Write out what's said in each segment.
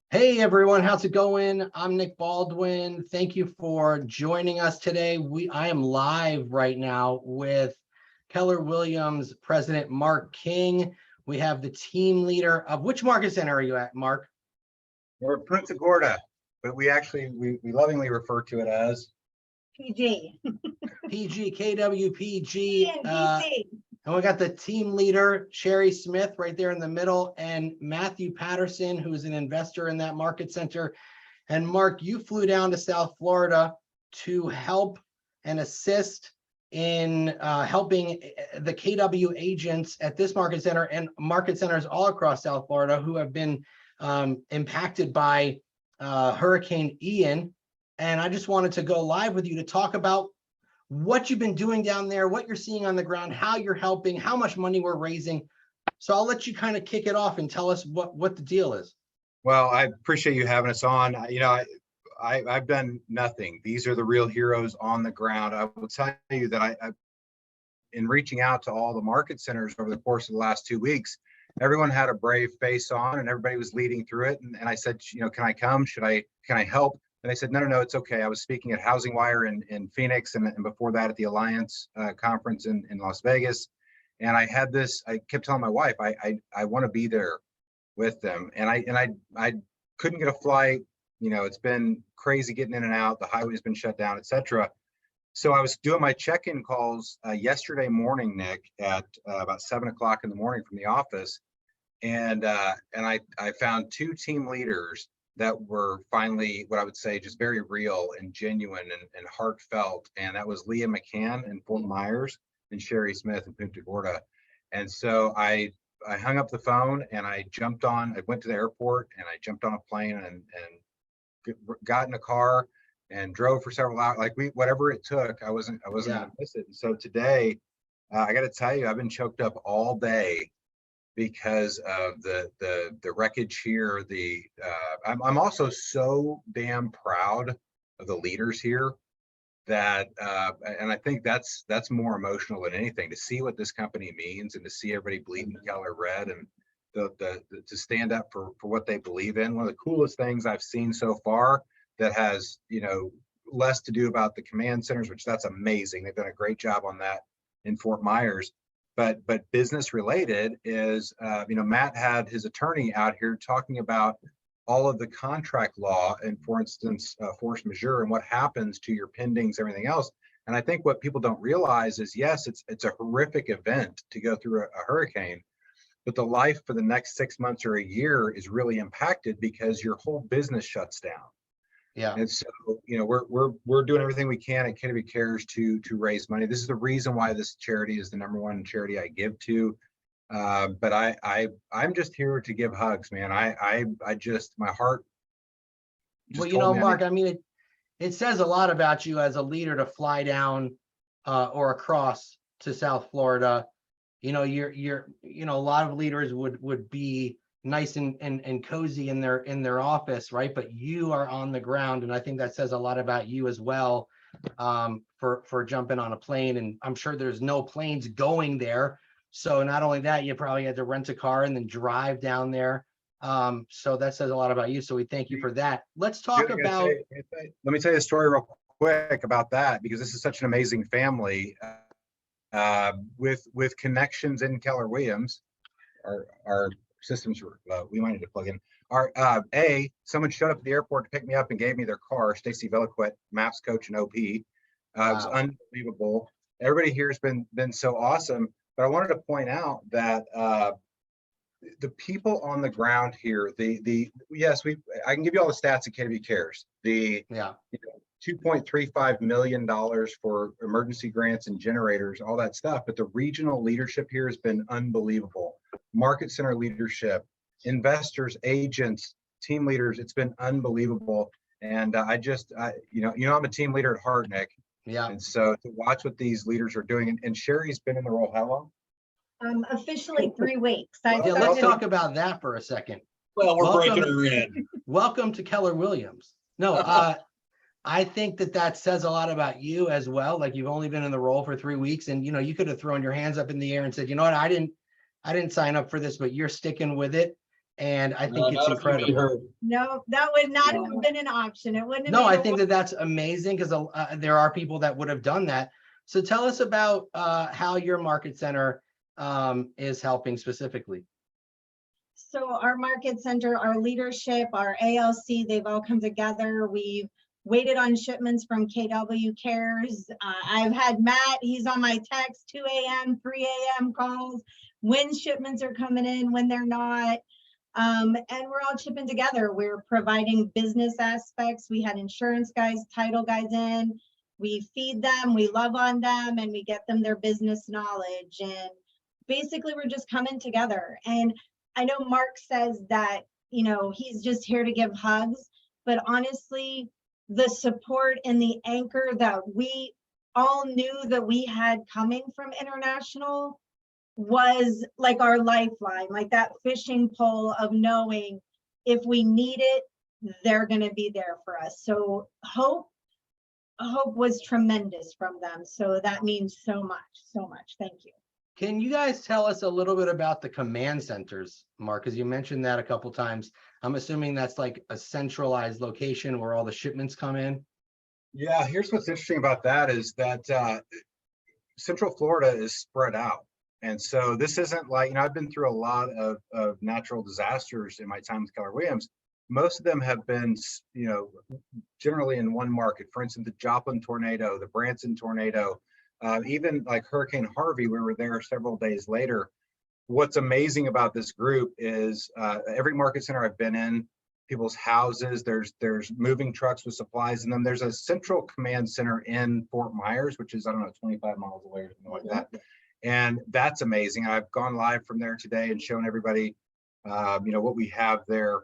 Hey everyone, how's it going? I'm Nick Baldwin. Thank you for joining us today. I am live right now with Keller Williams President Marc King. We have the team leader of which market center are you at, Marc? We're Punta Gorda, but we lovingly refer to it as PG. PG, KWPG. DC. And we got the team leader, Sherry Smith, right there in the middle, and Matthew Patterson, who's an investor in that market center. And Marc, you flew down to South Florida to help and assist in helping the KW agents at this market center and market centers all across South Florida who have been impacted by Hurricane Ian. And I just wanted to go live with you to talk about what you've been doing down there, what you're seeing on the ground, how you're helping, how much money we're raising. So I'll let you kind of kick it off and tell us what the deal is. Well, I appreciate you having us on. I've done nothing. These are the real heroes on the ground. I will tell you that I in reaching out to all the market centers over the course of the last 2 weeks, everyone had a brave face on and everybody was leading through it. And I said, can I come? Can I help? And they said, no, it's okay. I was speaking at Housing Wire in Phoenix and before that at the Alliance conference in Las Vegas. And I kept telling my wife, I want to be there with them. And I couldn't get a flight. It's been crazy getting in and out. The highway's been shut down, etc. So I was doing my check-in calls yesterday morning, Nick, at about 7 o'clock in the morning from the office. And I found two team leaders that were finally what I would say just very real and genuine and heartfelt. And that was Leah McCann in Fort Myers and Sherry Smith in Punta Gorda. And so I hung up the phone and I went to the airport and I jumped on a plane and got in a car and drove for several hours. Whatever it took, I wasn't gonna miss it. And so today, I got to tell you, I've been choked up all day because of the wreckage here. I'm also so damn proud of the leaders here that and I think that's more emotional than anything, to see what this company means and to see everybody bleeding Keller red and to stand up for what they believe in. One of the coolest things I've seen so far that has less to do about the command centers, which that's amazing. They've done a great job on that in Fort Myers. But business related is, Matt had his attorney out here talking about all of the contract law and, for instance, force majeure and what happens to your pendings, everything else. And I think what people don't realize is, yes, it's a horrific event to go through a hurricane, but the life for the next 6 months or a year is really impacted because your whole business shuts down. Yeah. And so, we're doing everything we can at Kennedy Cares to raise money. This is the reason why this charity is the #1 charity I give to. But I'm just here to give hugs, man. My heart. Well, Marc, I mean, it says a lot about you as a leader to fly down or across to South Florida. You're a lot of leaders would be nice and cozy in their office, right? But you are on the ground, and I think that says a lot about you as well, for jumping on a plane. And I'm sure there's no planes going there, so not only that, you probably had to rent a car and then drive down there. So that says a lot about you, so we thank you for that. Let's talk about let me tell you a story real quick about that, because this is such an amazing family with connections in Keller Williams. Our systems we might need to plug in. Someone showed up at the airport to pick me up and gave me their car, Stacy Veliquette, Maps coach and OP. It was unbelievable. Everybody here has been so awesome. But I wanted to point out that the people on the ground here, I can give you all the stats at KW Cares. $2.35 million for emergency grants and generators, all that stuff. But the regional leadership here has been unbelievable. Market center leadership, investors, agents, team leaders, it's been unbelievable. And I'm a team leader at heart, Nick. Yeah. And so to watch what these leaders are doing, and Sherry's been in the role how long? Officially 3 weeks. Let's talk about that for a second. Well, we're breaking her in. Welcome to Keller Williams. No, I think that says a lot about you as well. Like, you've only been in the role for 3 weeks, and you could have thrown your hands up in the air and said, you know what, I didn't sign up for this, but you're sticking with it. And I think it's Not if you meet incredible. her. No, that would not have been an option. It wouldn't have. No, made I a think that that's amazing because there are people that would have done that. So tell us about how your market center is helping specifically. So our market center, our leadership, our ALC, they've all come together. We've waited on shipments from KW Cares. I've had Matt, he's on my text, 2 a.m., 3 a.m. calls, when shipments are coming in, when they're not. And we're all chipping together. We're providing business aspects. We had insurance guys, title guys in. We feed them, we love on them, and we get them their business knowledge. And basically, we're just coming together. And I know Mark says that, you know, he's just here to give hugs, but honestly, the support and the anchor that we all knew that we had coming from international was like our lifeline, like that fishing pole of knowing if we need it, they're going to be there for us. So hope was tremendous from them. So that means so much, so much. Thank you. Can you guys tell us a little bit about the command centers, Mark? Because you mentioned that a couple times. I'm assuming that's like a centralized location where all the shipments come in. Yeah, here's what's interesting about that is that Central Florida is spread out. And so this isn't like, you know, I've been through a lot of natural disasters in my time with Keller Williams. Most of them have been, you know, generally in one market. For instance, the Joplin tornado, the Branson tornado, even like Hurricane Harvey, we were there several days later. What's amazing about this group is every market center I've been in, people's houses, there's moving trucks with supplies in them. There's a central command center in Fort Myers, which is, I don't know, 25 miles away or something like that. And that's amazing. I've gone live from there today and shown everybody, you know, what we have there.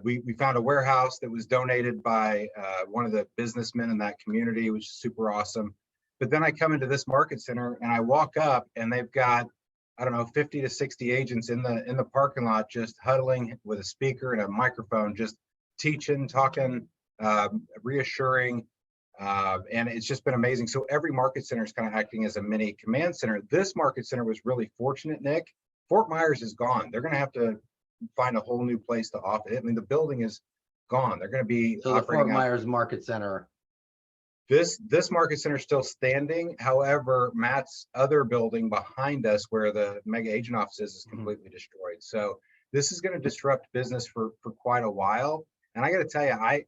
We found a warehouse that was donated by one of the businessmen in that community, which is super awesome. But then I come into this market center and I walk up and they've got, I don't know, 50 to 60 agents in the parking lot, just huddling with a speaker and a microphone, just teaching, talking, reassuring. And it's just been amazing. So every market center is kind of acting as a mini command center. This market center was really fortunate, Nick. Fort Myers is gone. They're going to have to find a whole new place to operate. I mean, the building is gone. They're going to be So the Fort Myers Market Center. This market center is still standing. However, Matt's other building behind us where the mega agent office is completely destroyed. So this is going to disrupt business for quite a while. And I got to tell you,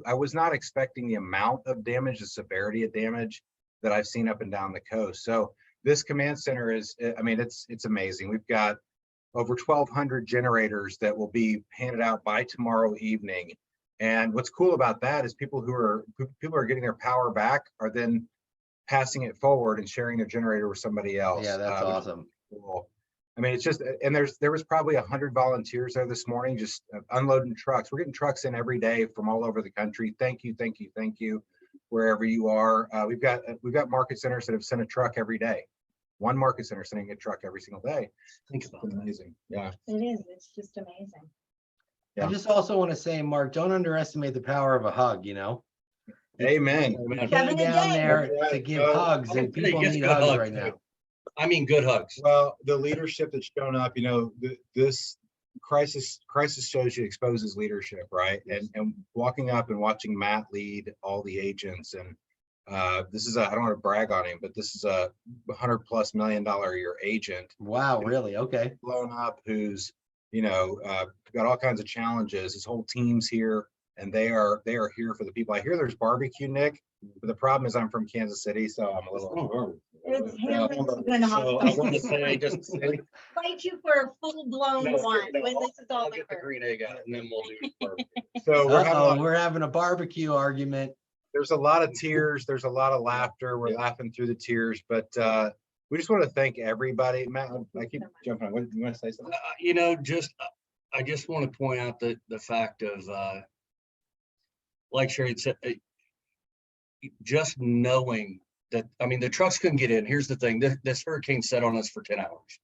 I was not expecting the amount of damage, the severity of damage that I've seen up and down the coast. So this command center is, I mean, it's amazing. We've got over 1,200 generators that will be handed out by tomorrow evening. And what's cool about that is people are getting their power back are then passing it forward and sharing their generator with somebody else. Yeah, that's awesome. Cool. I mean, it's just, and there was probably 100 volunteers there this morning, just unloading trucks. We're getting trucks in every day from all over the country. Thank you, wherever you are. We've got market centers that have sent a truck every day. One market center sending a truck every single day. Think about It's amazing. Yeah. It is. It's just amazing. Yeah. I just also want to say, Mark, don't underestimate the power of a hug, you know? Amen. You Seven came a down day. there That's to right. give So, hugs, and okay, people yes, need good hugs hugs, right too. now. I mean, good hugs. Well, the leadership that's shown up, you know, this crisis shows you exposes leadership, right? And walking up and watching Matt lead all the agents, and this is I don't want to brag on him, but this is a $100+ million a year agent. Wow, really? Okay. Blown up, who's, you know, got all kinds of challenges. His whole team's here, and they are here for the people. I hear there's barbecue, Nick, but the problem is I'm from Kansas City, so I'm a little. It's Yeah. been So I want to say, just Invite you for a full-blown one when this is all I'll get the over. green egg out and then we'll do barbecue. So We're having a barbecue argument. there's a lot of tears, there's a lot of laughter. We're laughing through the tears, but we just want to thank everybody. Matt, I keep jumping on. What, you want to say something? You know, I just want to point out the fact of, like Sherry said, just knowing that, I mean, the trucks couldn't get in. Here's the thing, this hurricane sat on us for 10 hours.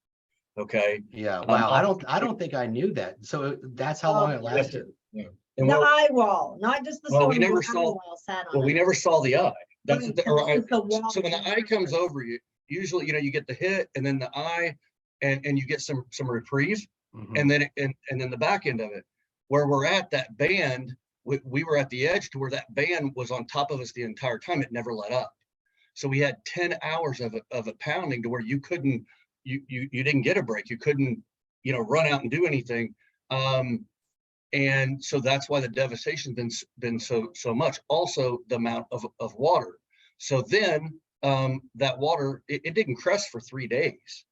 Okay. Yeah. Wow. I don't think I knew that. So that's how long it lasted. And The what, eye wall, not just the Well, storm. we never the eye saw- wall sat on Well, we it. never saw the eye. That's Right, or it's the wall. so when the eye comes over you, usually, you know, you get the hit and then the eye, and you get some reprieve. Mhm. and then the back end of it, where we're at that band, we were at the edge to where that band was on top of us the entire time. It never let up. So we had 10 hours of it pounding to where you couldn't, you didn't get a break. You couldn't, run out and do anything. And so that's why the devastation's been so much. Also the amount of water. So then that water, it didn't crest for 3 days.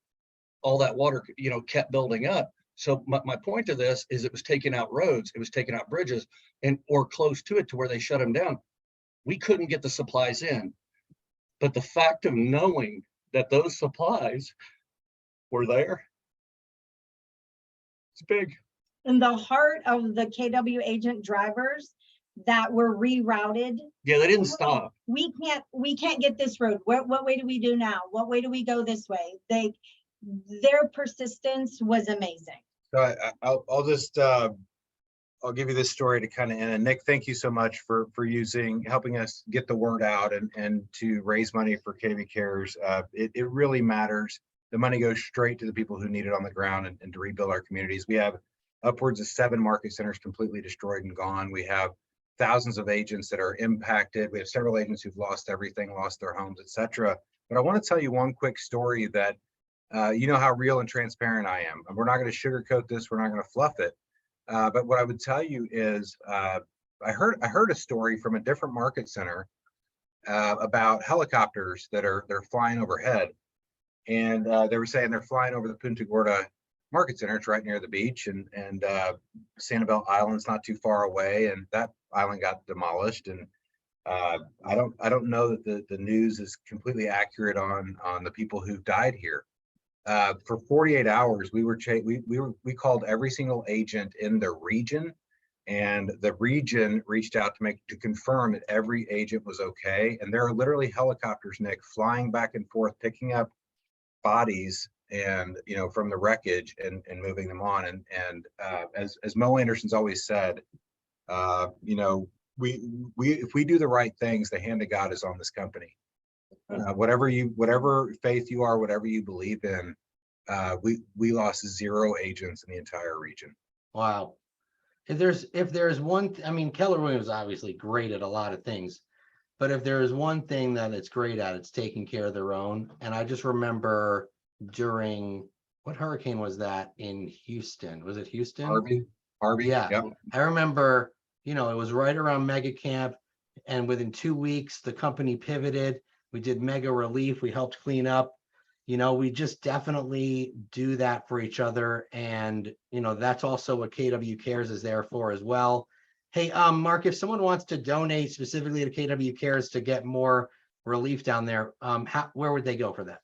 All that water, kept building up. So my point to this is it was taking out roads, it was taking out bridges or close to it to where they shut them down. We couldn't get the supplies in. But the fact of knowing that those supplies were there, it's big. In the heart of the KW agent drivers that were rerouted. Yeah, they didn't stop. We can't get this road. What way do we do now? What way do we go this way? Their persistence was amazing. So I'll just I'll give you this story to kind of end. And Nick, thank you so much for helping us get the word out and to raise money for KW Cares. It really matters. The money goes straight to the people who need it on the ground and to rebuild our communities. We have upwards of 7 market centers completely destroyed and gone. We have thousands of agents that are impacted. We have several agents who've lost everything, lost their homes, etc. But I want to tell you one quick story that you know how real and transparent I am. And we're not going to sugarcoat this. We're not going to fluff it. But what I would tell you is I heard a story from a different market center about helicopters they're flying overhead. And they were saying they're flying over the Punta Gorda Market Center. It's right near the beach, and Sanibel Island's not too far away, and that island got demolished. And I don't know that the news is completely accurate on the people who died here. For 48 hours, we called every single agent in the region, and the region reached out to confirm that every agent was okay. And there are literally helicopters, Nick, flying back and forth, picking up bodies and from the wreckage and moving them on. And as Mo Anderson's always said, if we do the right things, the hand of God is on this company. Whatever faith you are, whatever you believe in, we lost 0 agents in the entire region. Wow. If there's one, I mean, Keller Williams is obviously great at a lot of things, but if there is one thing that it's great at, it's taking care of their own. And I just remember during, what hurricane was that in Houston? Was it Houston? Harvey. Yeah. Yep. I remember, it was right around mega camp, and within 2 weeks, the company pivoted. We did mega relief. We helped clean up. We just definitely do that for each other. And, that's also what KW Cares is there for as well. Hey, Mark, if someone wants to donate specifically to KW Cares to get more relief down there, where would they go for that?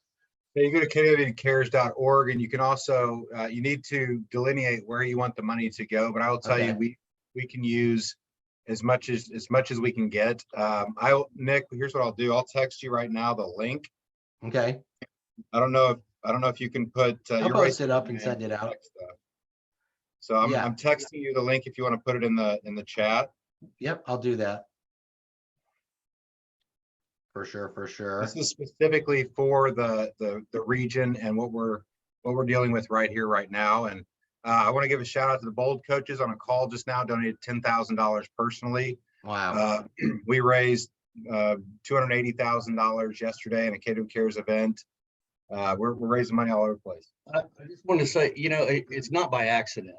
Yeah, you go to kwcares.org, and you can also, you need to delineate where you want the money to go. But I will tell you, we can use as much as we can get. Nick, here's what I'll do. I'll text you right now the link. Okay. I don't know if you can put. I'll post it up and send it out. So I'm texting you the link if you want to put it in the chat. Yep, I'll do that. For sure. This is specifically for the region and what we're dealing with right here, right now. And I want to give a shout out to the Bold coaches on a call just now, donated $10,000 personally. Wow. We raised $280,000 yesterday in a KW Cares event. We're raising money all over the place. I just want to say, it's not by accident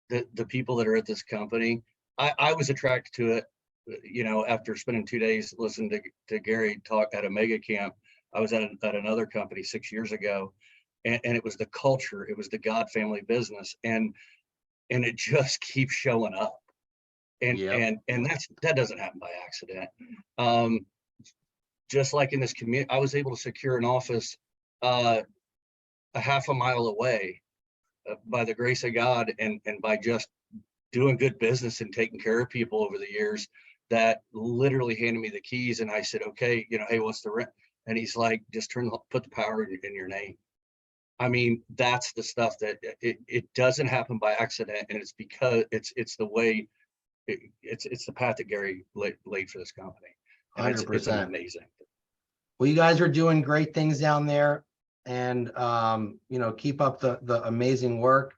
that the people that are at this company, I was attracted to it, after spending 2 days listening to Gary talk at a mega camp. I was at another company 6 years ago, and it was the culture, it was the God family business, and it just keeps showing up. And that doesn't happen by accident. Just like in this community, I was able to secure an office a half a mile away by the grace of God and by just doing good business and taking care of people over the years, that literally handed me the keys. And I said, okay, hey, what's the rent? And he's like, just put the power in your name. I mean, that's the stuff that it doesn't happen by accident. And it's because it's the way, it's the path that Gary laid for this company. And 100%. It's amazing. Well, you guys are doing great things down there, and keep up the amazing work.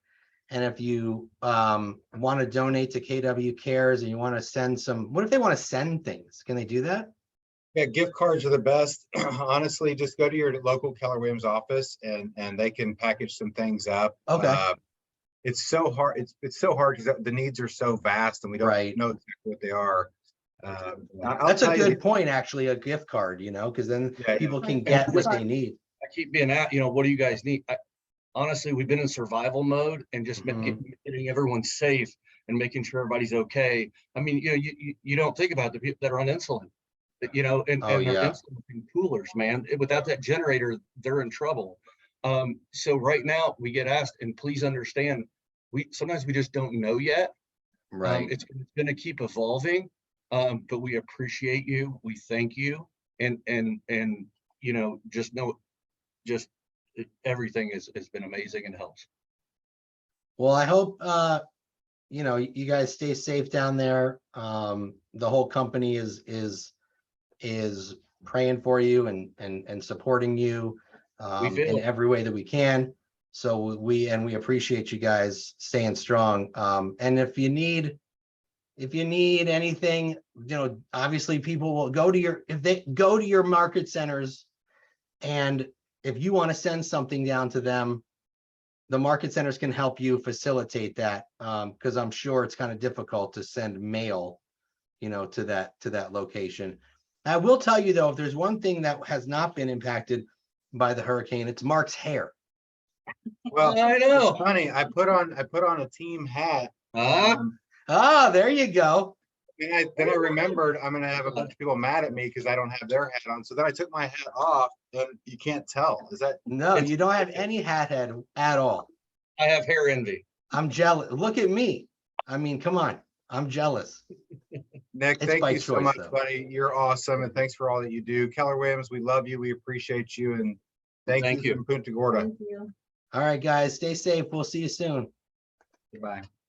And if you want to donate to KW Cares and you want to send some, what if they want to send things? Can they do that? Yeah, gift cards are the best. Honestly, just go to your local Keller Williams office and they can package some things up. Okay. It's so hard. It's so hard because the needs are so vast and we don't Right. know exactly what they are. I'll That's a tell you good point, actually, a gift card, you know, because then Yeah, people can Right. get what they need. I keep being at, what do you guys need? Honestly, we've been in survival mode and just getting everyone safe and making sure everybody's okay. I mean, you don't think about the people that are on insulin, and Oh, their yeah. insulin in coolers, man. Without that generator, they're in trouble. So right now we get asked, and please understand, sometimes we just don't know yet. Right. It's going to keep evolving, but we appreciate you. We thank you, and just know, everything has been amazing and helps. Well, I hope, you guys stay safe down there. The whole company is praying for you and supporting you in every way that we can. So we appreciate you guys staying strong. And if you need anything, obviously people will go to your market centers, and if you want to send something down to them, the market centers can help you facilitate that, because I'm sure it's kind of difficult to send mail, to that location. I will tell you though, if there's one thing that has not been impacted by the hurricane, it's Mark's hair. Well, I know. it's funny. I put on a team hat. There you go. Then I remembered I'm gonna have a bunch of people mad at me because I don't have their hat on. So then I took my hat off, and you can't tell. Is that No, you don't have any hat head at all. I have hair envy. I'm jealous. Look at me. I mean, come on. I'm jealous. Nick? It's Thank by you so choice, much, though. buddy. You're awesome, and thanks for all that you do. Keller Williams, we love you. We appreciate you, and thank you from Punta Gorda. Thank you. All right, guys, stay safe. We'll see you soon. Goodbye.